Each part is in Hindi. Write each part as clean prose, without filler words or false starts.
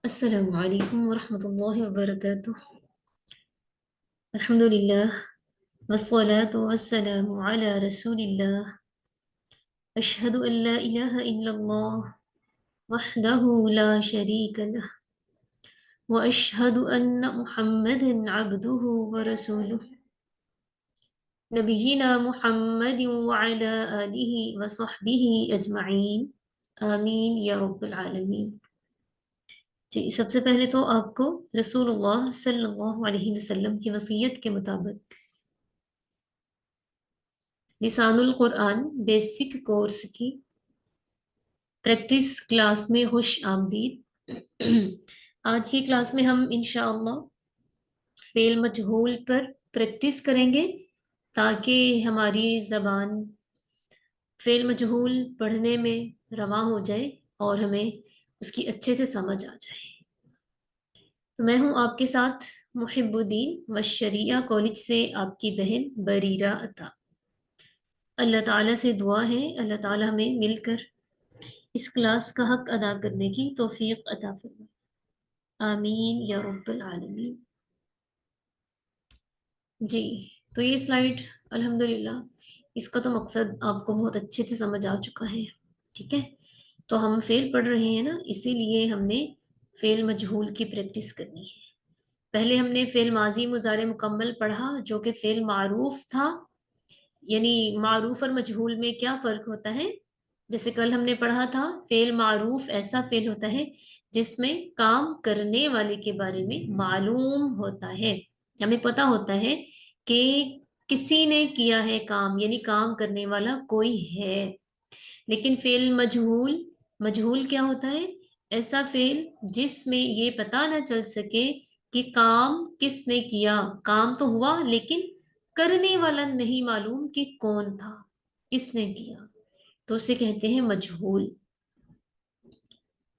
अस्सलामु अलैकुम वरहमतुल्लाहि वबरकातुह। अल्हम्दुलिल्लाह वस्सलातु वस्सलामु अला रसूलिल्लाह। अशहदु अन ला इलाहा इल्लल्लाह वहदहु ला शरीका लह व अशहदु अन्ना मुहम्मदन अब्दुहु व रसूलुह। नबिय्यिना मुहम्मदिन व अला आलिहि व सहबिहि अजमईन। आमीन या रब्बल आलमीन। जी, सबसे पहले तो आपको रसूलुल्लाह सल्लल्लाहु अलैहि वसल्लम की वसीयत के मुताबिक लिसानुल कुरान बेसिक कोर्स की प्रैक्टिस क्लास में खुश आमदीद। आज की क्लास में हम इंशाअल्लाह फेल मजहूल पर प्रैक्टिस करेंगे ताकि हमारी ज़बान फेल मजहूल पढ़ने में रवा हो जाए और हमें उसकी अच्छे से समझ आ जाए। तो मैं हूं आपके साथ मुहिबुद्दीन वशरिया कॉलेज से आपकी बहन बरीरा अता। अल्लाह ताला से दुआ है अल्लाह ताला हमें मिलकर इस क्लास का हक अदा करने की तौफीक अता फरमाए। आमीन या रब्बल आलमीन। जी, तो ये स्लाइड अल्हम्दुलिल्लाह इसका तो मकसद आपको बहुत अच्छे से समझ आ चुका है। ठीक है, तो हम फेल पढ़ रहे हैं ना, इसीलिए हमने फेल मजहूल की प्रैक्टिस करनी है। पहले हमने फेल माजी मुजारे मुकम्मल पढ़ा जो कि फेल मारूफ था। यानी मारूफ और मजहूल में क्या फर्क होता है? जैसे कल हमने पढ़ा था, फेल मारूफ ऐसा फेल होता है जिसमें काम करने वाले के बारे में मालूम होता है, हमें पता होता है कि किसी ने किया है काम, यानी काम करने वाला कोई है। लेकिन फेल मजहूल, मजहूल क्या होता है? ऐसा फेल जिसमें ये पता ना चल सके कि काम किसने किया। काम तो हुआ लेकिन करने वाला नहीं मालूम कि कौन था, किसने किया, तो उसे कहते हैं मजहूल।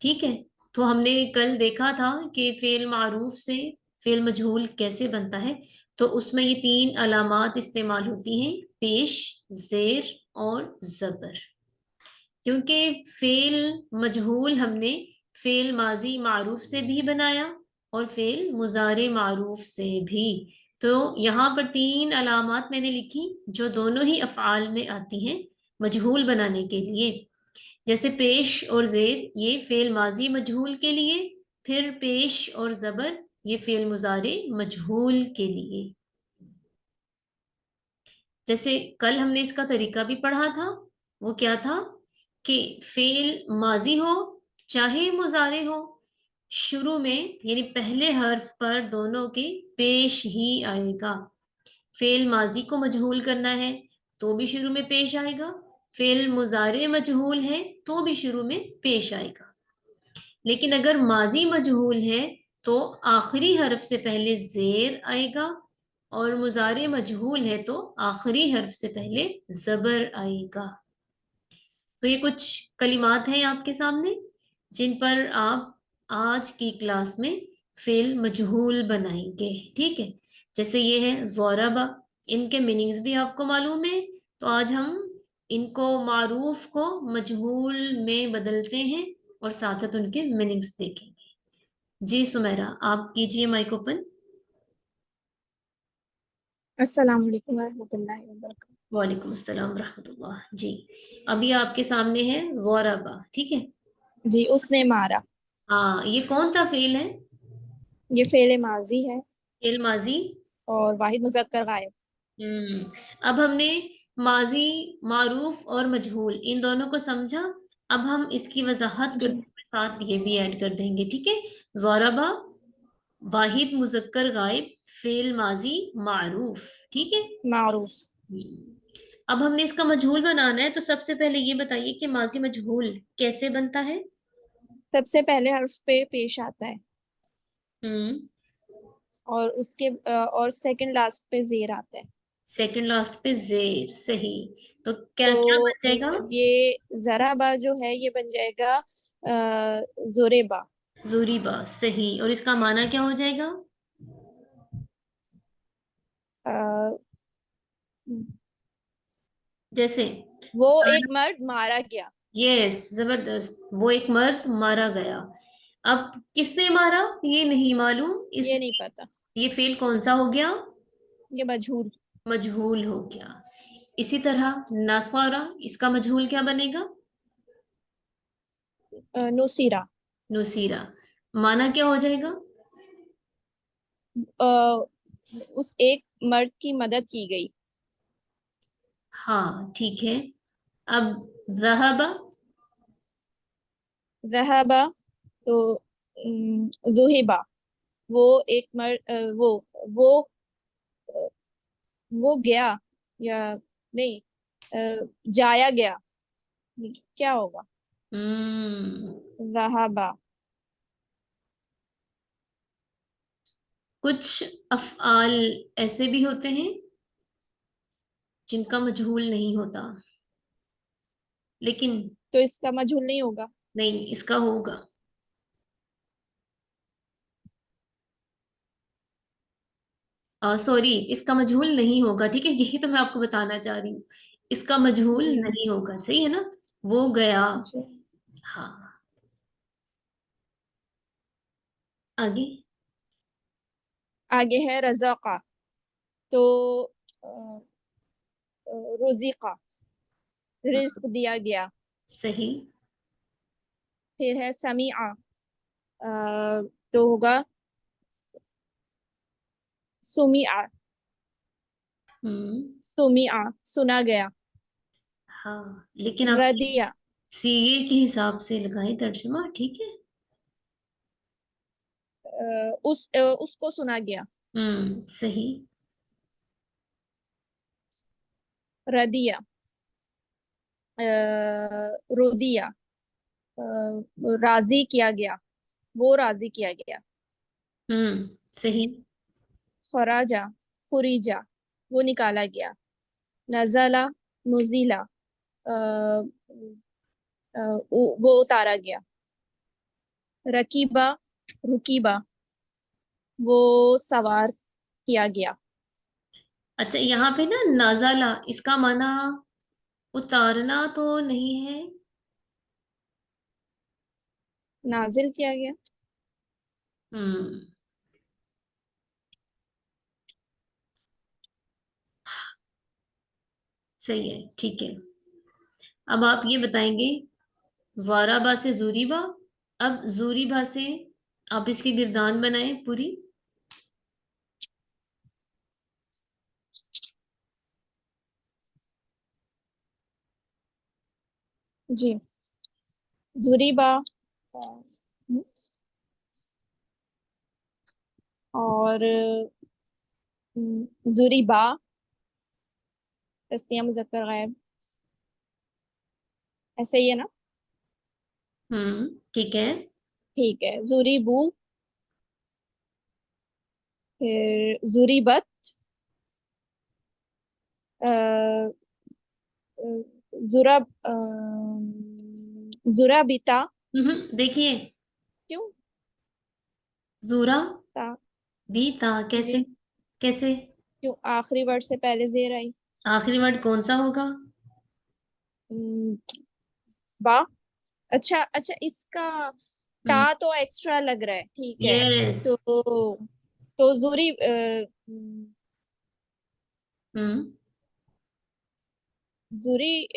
ठीक है, तो हमने कल देखा था कि फेल मारूफ से फेल मजहूल कैसे बनता है। तो उसमें ये तीन अलामात इस्तेमाल होती हैं, पेश, जेर और जबर। क्योंकि फेल मजहूल हमने फेल माजी मारूफ से भी बनाया और फेल मुजारे मारूफ से भी। तो यहाँ पर तीन अलामात मैंने लिखी जो दोनों ही अफ़आल में आती हैं मजहूल बनाने के लिए। जैसे पेश और जेर ये फेल माजी मजहूल के लिए, फिर पेश और जबर ये फेल मुजारे मजहूल के लिए। जैसे कल हमने इसका तरीका भी पढ़ा था, वो क्या था कि फेल माजी हो चाहे मुजारे हो, शुरू में यानी पहले हर्फ पर दोनों के पेश ही आएगा। फेल माजी को मजहूल करना है तो भी शुरू में पेश आएगा, फेल मुजारे मजहूल है तो भी शुरू में पेश आएगा। लेकिन अगर माजी मजहूल है तो आखिरी हर्फ से पहले जेर आएगा, और मुजारे मजहूल है तो आखिरी हर्फ से पहले जबर आएगा। तो ये कुछ कलिमात हैं आपके सामने जिन पर आप आज की क्लास में फेल मजहूल बनाएंगे। ठीक है, जैसे ये है ज़ोराबा, इनके मीनिंग्स भी आपको मालूम है। तो आज हम इनको मारूफ को मजहूल में बदलते हैं और साथ साथ उनके मीनिंग्स देखेंगे। जी सुमेरा, आप कीजिए माइक ओपन। अस्सलाम वालेकुम वरहमतुल्लाहि वबरकातुहू। वालेकुम अस्सलाम रहमतुल्लाह। जी, अभी आपके सामने है ज़ोराबा। ठीक है, जी, उसने मारा। हाँ, ये कौन सा फेल है? ये फेले माजी है फेल माजी। और वाहिद मुज़क्कर गायब। अब हमने माजी, मारूफ और मजहूल इन दोनों को समझा। अब हम इसकी वजाहत जी, करते हुए साथ ये भी ऐड कर देंगे। ठीक है, ज़ोराबा वाहिद मुजक्कर गायब फेल माजी मारूफ। ठीक है। मारूफ। अब हमने इसका मजहूल बनाना है, तो सबसे पहले ये बताइए कि माजी मजहूल कैसे बनता है? सबसे पहले हर्फ पे पेश आता है हम्म, और और सेकंड लास्ट पे जेर आता है। सेकंड लास्ट पे जेर, सही। तो क्या क्या तो बन जाएगा? ये जराबा जो है ये बन जाएगा जोरेबा। जूरीबा, सही। और इसका माना क्या हो जाएगा? अ, जैसे वो एक मर्द मारा गया। यस, जबरदस्त, वो एक मर्द मारा गया। अब किसने मारा ये नहीं मालूम, ये नहीं इसलिए पता। ये फेल कौन सा हो गया? ये मजहूल। मजहूल हो गया। इसी तरह नासवारा, इसका मजहूल क्या बनेगा? नुसीरा। नुसीरा। माना क्या हो जाएगा? अ, उस एक मर्द की मदद की गई। हाँ ठीक है। अब ज़हबा। ज़हबा तो ज़ुहिबा। वो एक मर्द वो अ, वो गया या नहीं, जाया गया। क्या होगा? हम्म। ज़हाबा। कुछ अफ़आल ऐसे भी होते हैं जिनका मजहूल नहीं होता, लेकिन तो इसका मजहूल नहीं होगा। नहीं, इसका होगा। सॉरी, इसका मजहूल नहीं होगा, ठीक है, यही तो मैं आपको बताना चाह रही हूँ। इसका मजहूल जी। नहीं होगा, सही है ना? वो गया। जी। हाँ। आगे। आगे है रज़ाक़ा। तो अ, रुज़िक़ा, हाँ, रिज्क दिया गया। सही। फिर है समीआ। तो होगा सुमिआ। हम्म। सुमिआ, सुना गया। हाँ, लेकिन आप रदिया। सीए के हिसाब से लगाए तर्जमा, ठीक है। उसको सुना गया। सही। रदिया। रुदिया। राजी किया गया। वो राजी किया गया। सही। खराजा। खुरीजा। वो निकाला गया। नजला। नुजीला। अ, वो उतारा गया। रकीबा। रुकीबा। वो सवार किया गया। अच्छा, यहाँ पे ना नाजाला, इसका माना उतारना तो नहीं है। नाजिल किया गया। हम्म। सही है, ठीक है। अब आप ये बताएंगे, ज़ाराबा से जूरीबा। अब जूरीबा से आप इसकी गिरदान बनाएं पूरी। जी। जुरीबा। और जुरीबा। तस्निया मुजक्कर गायब। ऐसे ही है ना? ठीक है। ठीक है। जुरीबू। फिर जुरीबत। जुरब जुराबिता। देखिए, क्यों? जूरा ता। भी था, कैसे? जी। कैसे? क्यों आखिरी वर्ड से पहले जेर आई? आखिरी वर्ड कौन सा होगा? हम्म, बा। अच्छा अच्छा, इसका ता हम्म। तो एक्स्ट्रा लग रहा है, ठीक है। यस। तो तो जुरी हम्म। जुरी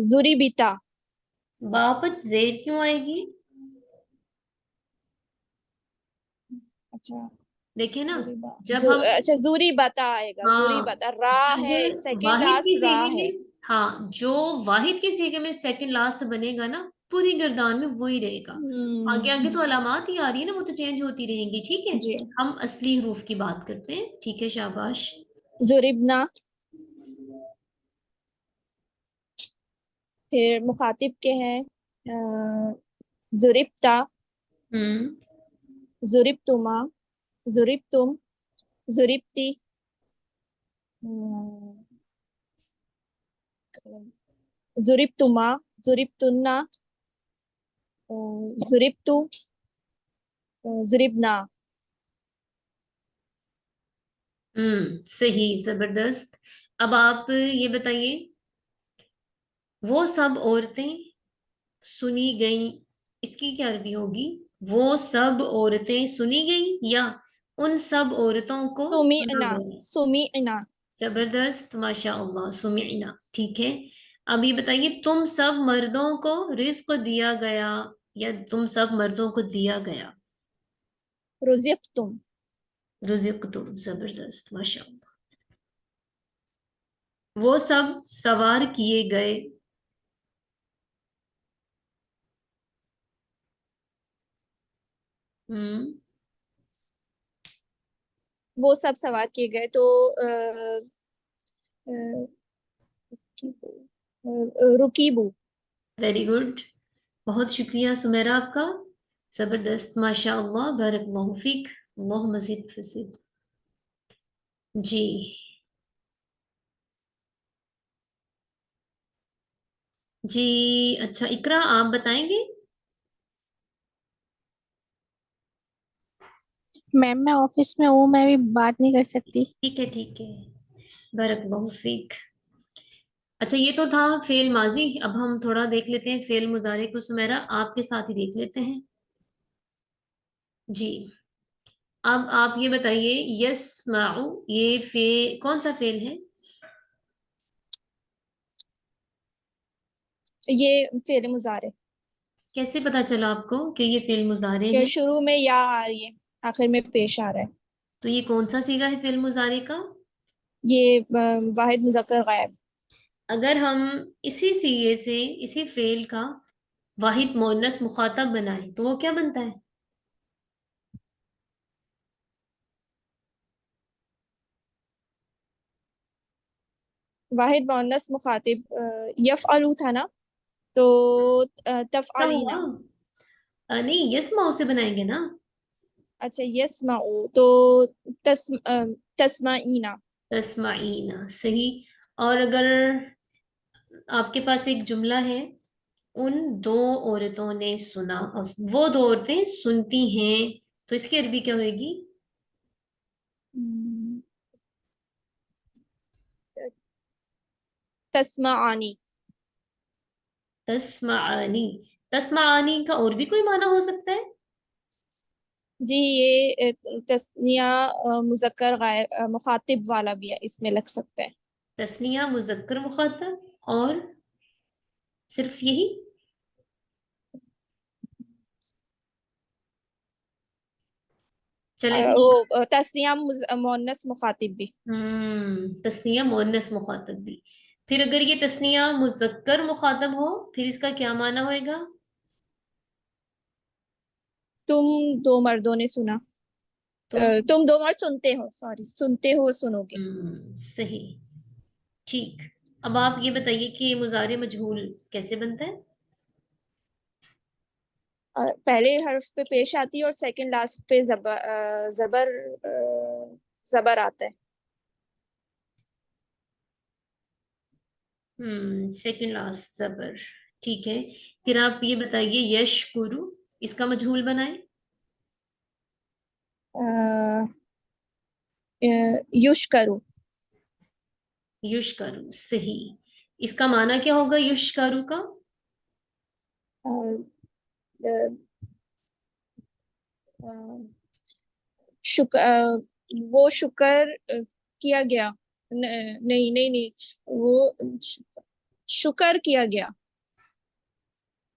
जुरीबिता। वापस जेर क्यों आएगी? अच्छा। देखिए ना, जुरीबा। जब हम, अच्छा, जुरी बता आएगा, जुरी हाँ, बता रा है। जब सेकंड वाहिद की लास्ट रा सीगे है। में, हाँ, जो वाहिद के सीगे में सेकंड लास्ट बनेगा ना, पूरी गर्दान में वही रहेगा। आगे आगे तो हम्म। अलामात ही आ रही है ना, वो तो चेंज होती रहेंगी, ठीक है। जी। हम असली हरूफ की बात करते हैं, ठीक है, शाबाश। जुरिबना। फिर मुखातिब के हैं जुरिबता। हम्म। जुरिबतुमा। जुरिबतुम। जुरिबती। जुरिबतुमा। जुरिबतुन्ना। जुरिबतु। जुरिबना। सही, जबरदस्त। अब आप ये बताइए, वो सब औरतें सुनी गई, इसकी क्या अरबी होगी? वो सब औरतें सुनी गई या उन सब औरतों को सुना सुमिअना, गया? सुमिअना। जबरदस्त, माशाअल्लाह, सुमिना। ठीक है। अब ये बताइए, तुम सब मर्दों को रिस्क दिया गया या तुम सब मर्दों को दिया गया? रुज़िक़तुम। रुजिक तुम, जबरदस्त, माशाअल्लाह। वो सब सवार किए गए। हम्म। वो सब सवार किए गए तो रुकीबू। Very good. बहुत शुक्रिया सुमेरा आपका। जबरदस्त, माशाअल्लाह, बारकल्लाहु फीक। अल्लाह मजीद फसीद। जी। जी। अच्छा, इकरा आप बताएंगे? मैम मैं ऑफिस में हूँ, मैं भी बात नहीं कर सकती। ठीक है, ठीक है। बारकल्लाहु फीक। अच्छा, ये तो था फेल माजी। अब हम थोड़ा देख लेते हैं फेल मुजारे को। सुमेरा, आपके साथ ही देख लेते हैं। जी। अब आप ये बताइए, यस माऊ, ये कौन सा फेल है? ये फेरे मुजारे कैसे पता चला आपको कि ये फेल मुजारे के हैं? शुरू में या आ रही है, आखिर में पेश आ रहा है। तो ये कौन सा सीगा है फेल मुजारे का? ये वाहिद मुजक्कर गायब। अगर हम इसी सीगे से इसी फेल का वाहिद मोनस मुखातब बनाए तो वो क्या बनता है? वाहिद मुअन्नस मुखातिब यफ़अलु था ना, तो क्या हुआ? तफ़अलीना। नहीं, यस माऊ से बनाएंगे ना। अच्छा यस्माउ तो तस्माइना। तस्माईना, सही। और अगर आपके पास एक जुमला है, उन दो औरतों ने सुना, और वो दो औरतें सुनती हैं, तो इसकी अरबी क्या होगी? तस्माआनी। तस्माआनी। तस्माआनी का और भी कोई माना हो सकता है? जी ये तस्निया मुजक्कर गायब मुखातिब वाला भी है, इसमें लग सकता है। तस्निया मुजक्कर मुखातब, और सिर्फ यही? चलेगा? वो तस्निया मुअन्नस मुखातिब भी। तस्निया मुअन्नस मुखातब भी। फिर अगर ये तस्निया मुजक्कर मुखातब हो, फिर इसका क्या माना होएगा? तुम दो मर्दों ने सुना। तुम। तुम दो मर्द सुनते हो, सॉरी, सुनते हो सुनोगे। सही। ठीक। अब आप ये बताइए कि ये मुजारे मजहूल कैसे बनता है? पहले हर्फ पे पेश आती है और सेकंड लास्ट पे जबर जबर आता है। सेकंड लास्ट जबर। ठीक है। फिर आप ये बताइए, यश गुरु, इसका मजहूल बनाए। युश करो। युश करू, सही। इसका माना क्या होगा युश करू का? शुक्र, वो शुक्र किया गया। नहीं नहीं नहीं, वो शुक्र किया गया।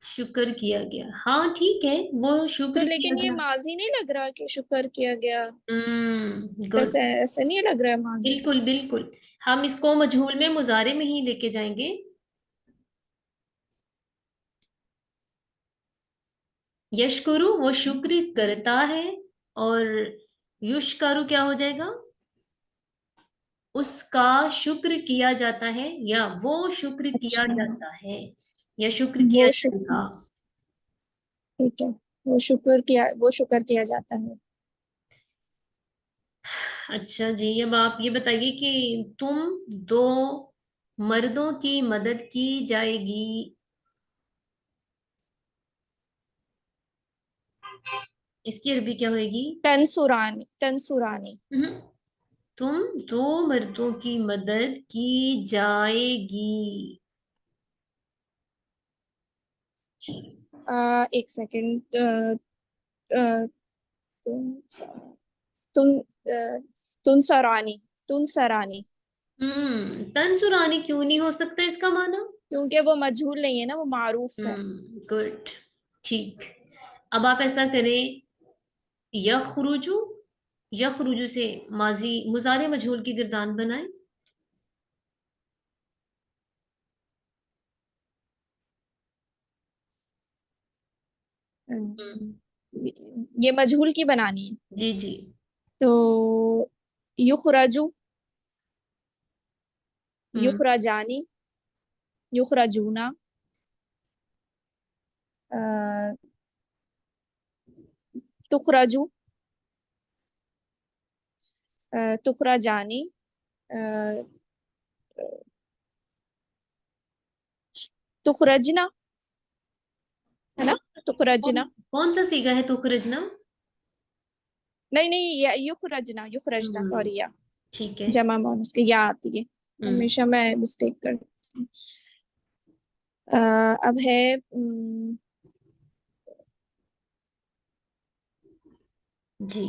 शुक्र किया गया, हाँ ठीक है, वो तो शुक्र किया लेकिन ये गया। माजी नहीं लग रहा कि शुक्र किया गया। गुड। ऐसे ऐसे नहीं लग रहा है माजी। बिल्कुल बिल्कुल। हम इसको मजहूल में मुजारे में ही लेके जाएंगे। यशकुरु वो शुक्र करता है, और युशकरु क्या हो जाएगा? उसका शुक्र किया जाता है, या वो शुक्र किया अच्छा, जाता है, या शुक्र किया वो शुक्र, जाएगा। ठीक है, वो शुक्र किया जाता है। अच्छा जी, अब आप ये बताइए कि तुम दो मर्दों की मदद की जाएगी, इसकी अरबी क्या होगी? तनसुरानी, तनसुरानी। हम्म, तुम दो मर्दों की मदद की जाएगी। एक सेकंड। तुम तुम तुनसरानी, तुनसरानी। तंसुरानी क्यों नहीं हो सकता इसका माना? क्योंकि वो मजहूल नहीं है ना, वो मारूफ है। गुड। ठीक। अब आप ऐसा करें, यखरुजु, यखरुजु से माजी मुजारे मजहूल की गिरदान बनाए। हम्म, ये मजहूल की बनानी है। जी जी। तो युखराजू, हम्म। युखराजानी, युखराजूना, तुखराजू, तुखराजानी, तुखरजना, है ना? कौन तुखरजना। कौन सा सीगा है तुखरजना? नहीं नहीं, या युखरजना, युखरजना, हम्म। सॉरी, या ठीक है। जमा मोनस के या आती है। हम्म। हमेशा मैं मिस्टेक करती हूँ। अब है जी।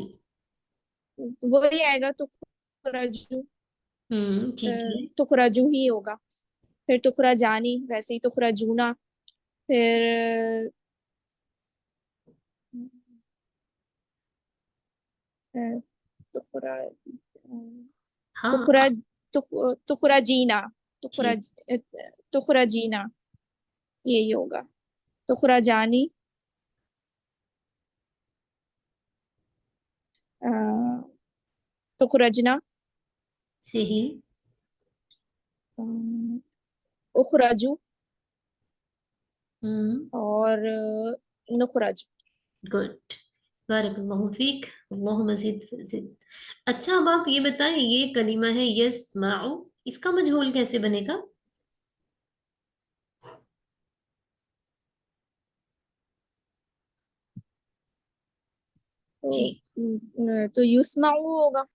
वही आएगा, तुखराजू। ठीक है। तुखराजू ही होगा। फिर तुखरा जानी, वैसे ही तुखरा जूना। फिर अ, तुखरा हाँ। तुखरा तुखरा जीना, तुखरा ठीक। तुखरा जीना, यही होगा। तुखरा जानी, अ, तुखरजना, सही। अ, उखराजू, हम्म। और नुखराजू। गुड। बारकल्लाहु फीक। अल्लाह मजीद फजीद। अच्छा, अब आप ये बताएं, ये कलीमा है यस्माउ, इसका मजहूल कैसे बनेगा? तो जी। तो युस्माऊ होगा।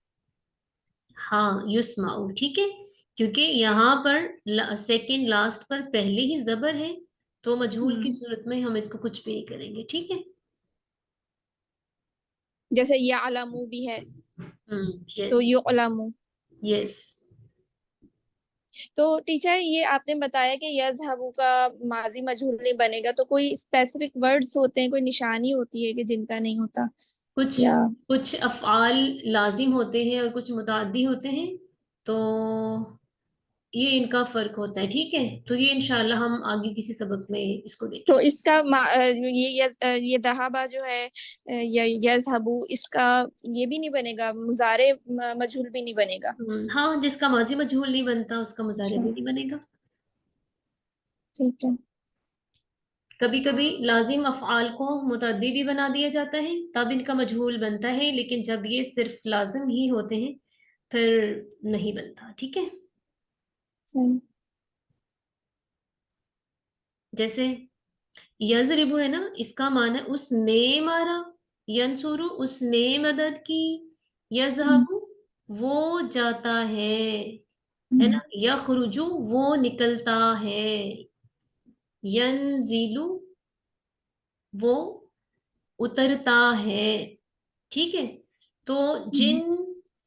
हाँ, युस्माउ, ठीक है। क्योंकि यहाँ पर सेकंड लास्ट पर पहले ही जबर है, तो मजहूल की हम्म, सूरत में हम इसको कुछ भी नहीं करेंगे, ठीक है। जैसे यालमू भी है, तो यस। युलमू। यस। तो टीचर, ये आपने बताया कि यज़हबू का माजी मजहूल नहीं बनेगा, तो कोई स्पेसिफिक वर्ड्स होते हैं, कोई निशानी होती है कि जिनका नहीं होता? कुछ या कुछ अफ़आल लाजिम होते हैं और कुछ मुताद्दी होते हैं, तो ये इनका फर्क होता है, ठीक है। तो ये इंशाल्लाह हम आगे किसी सबक में इसको तो देखेंगे। इसका ये दहाबा जो है, या यज़हबू, इसका ये भी नहीं बनेगा, मुजारे मजहूल भी नहीं बनेगा? हाँ, जिसका माजी मजहूल नहीं बनता उसका मुजारे अच्छा, भी नहीं बनेगा। ठीक है। कभी कभी लाजिम अफ़आल को मुतअद्दी भी बना दिया जाता है, तब इनका मजहूल बनता है, लेकिन जब ये सिर्फ लाजिम ही होते हैं फिर नहीं बनता, ठीक है। सही। जैसे यजरिबु है ना, इसका माना उसने मारा, यंसुरु उसने मदद की, हम्म, यजहबु वो जाता है हम्म, ना, यखरुजु वो निकलता है, यंजिलु वो उतरता है, ठीक है। तो हम्म। जिन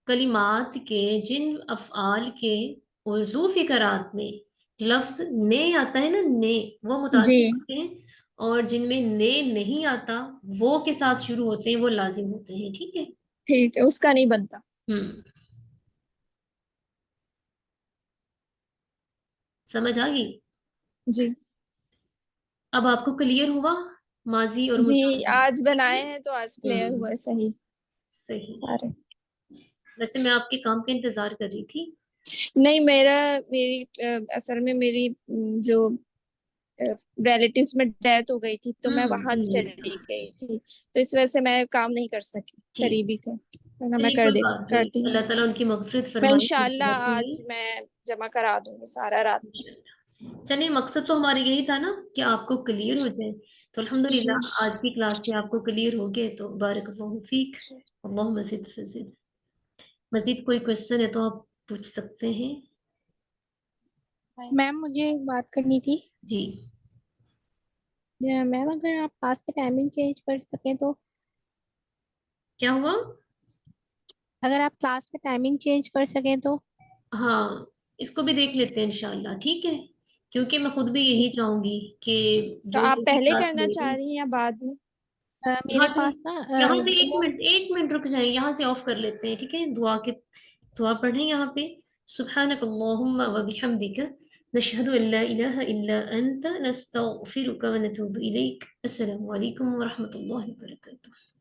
कलिमात के, जिन अफ़आल के उर्दू फिकरात में लफ्ज ने आता है ना, ने, वो जी, मुतादिद होते हैं, और जिनमें ने नहीं आता, वो के साथ शुरू होते हैं, वो लाजिम होते हैं, ठीक है। ठीक है, उसका नहीं बनता। हम्म। समझ आ गई? जी अब आपको क्लियर हुआ माजी और जी, मुजारे? आज बनाए हैं तो आज क्लियर हम्म। हुआ है, सही सही। सारे। वैसे मैं आपके काम का इंतजार कर रही थी। नहीं, मेरी असल में मेरी जो रिलेटिव्स में डेथ हो गई थी, तो मैं वहां चली अल्लाह। गई थी, तो इस वजह से मैं काम नहीं कर सकी। ठीक। करीबी थे, वरना मैं चलिए, कोई बात नहीं, करती हूँ। अल्लाह ताला उनकी मगफिरत मैं फरमाए, इंशाल्लाह मगफिरत में। आज मैं जमा करा दूंगी सारा रात में। चलिए, मकसद तो हमारा यही था ना कि आपको क्लियर हो जाए, तो जी अल्हम्दुलिल्लाह आज की क्लास से आपको क्लियर हो गए, तो बारकल्लाहु फीक। जी। अल्लाह मजीद फजीद। मजीद कोई क्वेश्चन है तो आप पूछ सकते हैं। मैम, मुझे एक बात करनी थी। जी। मैम अगर आप क्लास का टाइमिंग चेंज कर सकें तो। क्या हुआ? अगर आप क्लास का टाइमिंग चेंज कर सकें तो। हाँ, इसको भी देख लेते हैं इंशाल्लाह, ठीक है। क्योंकि मैं खुद भी यही ठीक है। चाहूंगी कि तो जो आप लोग भी पहले क्लास करना ले रहे चाह हैं, रही हैं या बाद में? यहाँ मेरे से पास ना यहाँ से वो। एक मिनट रुक जाए, यहाँ से ऑफ कर लेते हैं, ठीक है। दुआ पढ़ें यहाँ पे। सुब्हानक अल्लाहुम्मा व बिहम्दिक नशहदु अल्ला इलाहा इल्ला अंत नस्तगफिरुका व नतूबु इलैक। अस्सलामु अलैकुम व रहमतुल्लाहि व बरकातुहू।